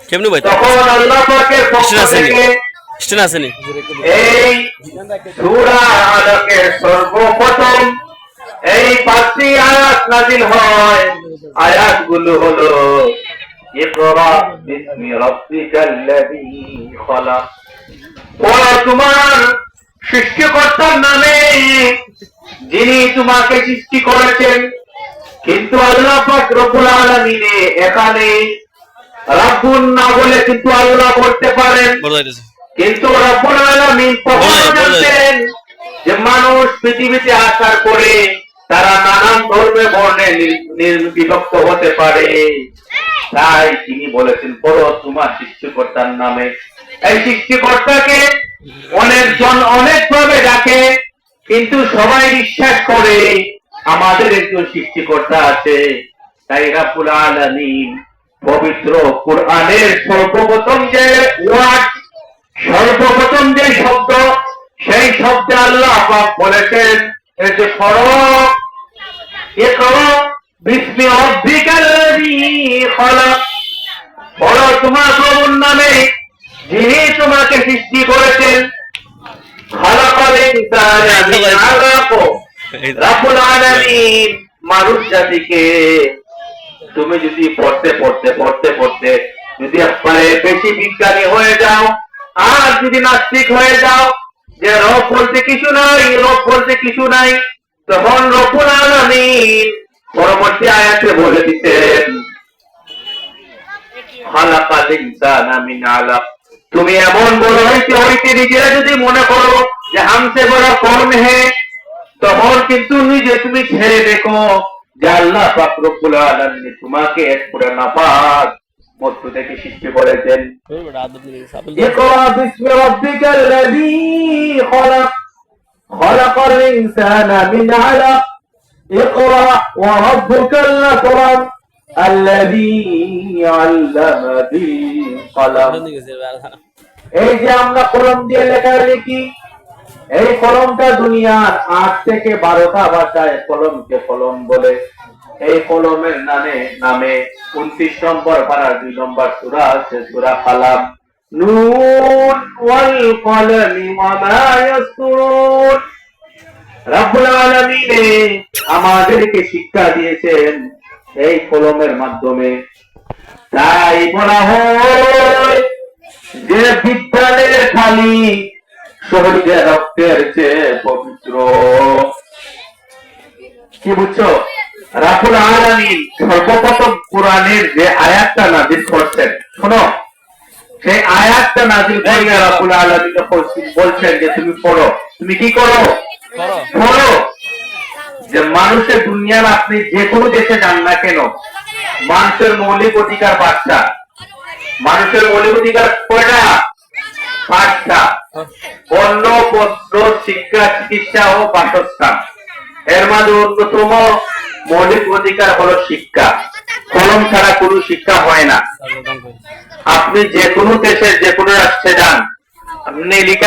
কেমনে ভাই তখন আল্লাহ পাকের পক্ষ থেকে স্টেন আসেনি এই সূরা আলাকের সর্বপ্রথম এই 5টি আয়াত নাযিল হয়। আয়াতগুলো হলো ইকরা বিসমি রাব্বিকাল্লাযী খলাক, পড়ো তোমার সৃষ্টিকর্তার নামে যিনি তোমাকে সৃষ্টি করেছেন। কিন্তু আল্লাহ পাক রব্বুল আলামিন এখানে রাব্বুন না বলে কিন্তু আল্লাহ করতে পারেন, কিন্তু রব্বুল আলামিন কখনো জানতেন যে মানুষ পৃথিবীতে আসার পরে তারা নানান ধর্মে বর্ণে বিভক্ত হতে পারে। তাই তিনি বলেছেন পড়ো তোমার সৃষ্টিকর্তার নামে। এই সৃষ্টিকর্তাকে অনেকজন অনেকভাবে ডাকে, কিন্তু সবাই বিশ্বাস করে আমাদের একজন সৃষ্টিকর্তা আছে। তাই রব্বুল আলামিন পবিত্র কোরআনের সর্বপ্রথম যে ওয়ার্ড, সর্বপ্রথম যে শব্দ, সেই শব্দে আল্লাহ পাক বলেছেন এই যে পড়ো ইকরা বিসমি রাব্বিকাল্লাযী খলাক, পড়ো তোমার প্রভুর নামে যিনি তোমাকে সৃষ্টি করেছেন। খলাকাল ইনসানা মিন আলাক, রব্বুল আলামিন মানুষ জাতিকে তুমি যদি পড়তে পড়তে পড়তে পড়তে যদি একবারে বেশি বিজ্ঞানী হয়ে যাও আর যদি নাস্তিক হয়ে যাও যে রব বলতে কিছু নাই, রব বলতে কিছু নাই, তখন রব্বুল আলামিন পরবর্তী আয়াতে বলে দিতেন খালাকাল ইনসানা মিন আলাক। তুমি এমন বড় হইতে হইতে নিজেরা যদি মনে করো যে হামসে বড় কৌন হে, তখন কিন্তু নিজে তুমি ছেড়ে দেখো যে আল্লাহ পাক রব্বুল আলামিন তোমাকে এক পুরো নাপাক বস্তু থেকে সৃষ্টি করেছেন। ইকরা বিসমি রাব্বিকাল্লাযী খলাক, খলাকাল ইনসানা মিন আলাক, ইকরা ওয়া রাব্বুকাল আকরাম আল্লাযী আল্লামা বিল কলম। এই যে আমরা কলম দিয়ে লেখা লিখি, এই কলমটা দুনিয়ার 8 থেকে 12টা ভাষায় কলমকে কলম বলে। এই কলমের নামে 29 নম্বর পারার 2 নম্বর সূরা আছে সূরা কালাম। নুন ওয়াল কলমি ওয়া মা ইয়াসতুরুন, রব্বুল আলামিন আমাদেরকে শিক্ষা দিয়েছেন এই কলমের মাধ্যমে। তাই বলা হয় যে বিজ্ঞানের খালি শহীদের রক্তের চেয়ে পবিত্র। কি বুঝছো? রব্বুল আলামিন সর্বপ্রথম কোরআনের যে আয়াতটা নাযিল করছেন, শোনো, সেই আয়াতটা নাযিল করে রব্বুল আলামিন বলছেন যে তুমি পড়ো। তুমি কি করো? পড়ো। যে মানুষের দুনিয়ার আপনি যে কোনো দেশে যান না কেন, মানুষের মৌলিক অধিকার 5টা। মানুষের মৌলিক অধিকার কয়টা? 5টা। অন্ন, বস্ত্র, শিক্ষা, চিকিৎসা ও বাসস্থান। এর মধ্যে অন্যতম মৌলিক অধিকার হলো শিক্ষা। কলম ছাড়া কোনো শিক্ষা হয় না। আপনি যে কোনো দেশে যে কোনো রাষ্ট্রে যান, আপনি